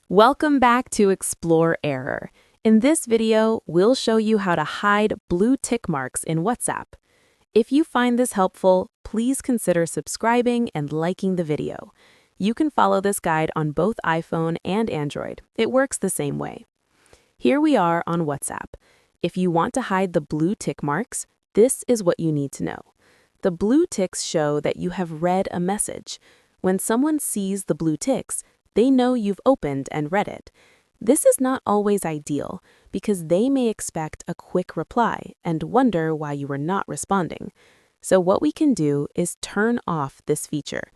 Welcome back to Explore Error. In this video, we'll show you how to hide blue tick marks in WhatsApp. If you find this helpful, please consider subscribing and liking the video. You can follow this guide on both iPhone and Android. It works the same way. Here we are on WhatsApp. If you want to hide the blue tick marks, this is what you need to know. The blue ticks show that you have read a message. When someone sees the blue ticks, they know you've opened and read it. This is not always ideal because they may expect a quick reply and wonder why you are not responding. So what we can do is turn off this feature.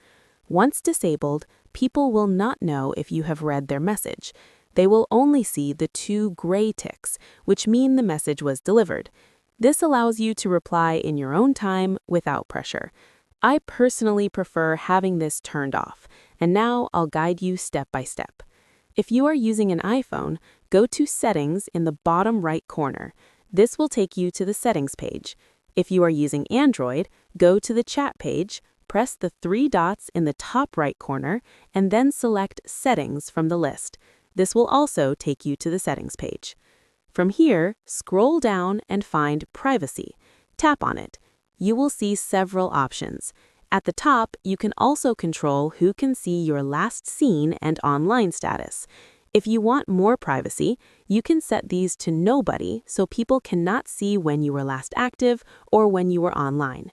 Once disabled, people will not know if you have read their message. They will only see the two gray ticks, which mean the message was delivered. This allows you to reply in your own time without pressure. I personally prefer having this turned off, and now I'll guide you step by step. If you are using an iPhone, go to Settings in the bottom right corner. This will take you to the Settings page. If you are using Android, go to the Chat page, press the three dots in the top right corner, and then select Settings from the list. This will also take you to the Settings page. From here, scroll down and find Privacy. Tap on it. You will see several options. At the top, you can also control who can see your last seen and online status. If you want more privacy, you can set these to nobody so people cannot see when you were last active or when you were online.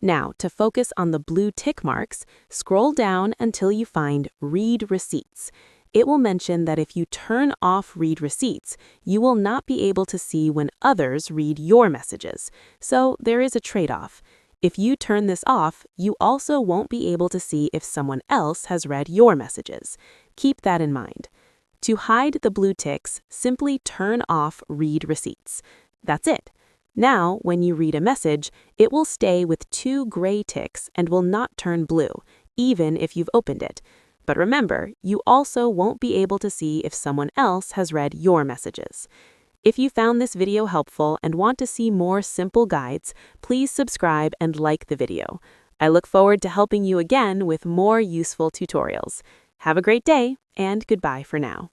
Now, to focus on the blue tick marks, scroll down until you find Read Receipts. It will mention that if you turn off Read Receipts, you will not be able to see when others read your messages. So there is a trade-off. If you turn this off, you also won't be able to see if someone else has read your messages. Keep that in mind. To hide the blue ticks, simply turn off Read Receipts. That's it. Now, when you read a message, it will stay with two gray ticks and will not turn blue, even if you've opened it. But remember, you also won't be able to see if someone else has read your messages. If you found this video helpful and want to see more simple guides, please subscribe and like the video. I look forward to helping you again with more useful tutorials. Have a great day, and goodbye for now.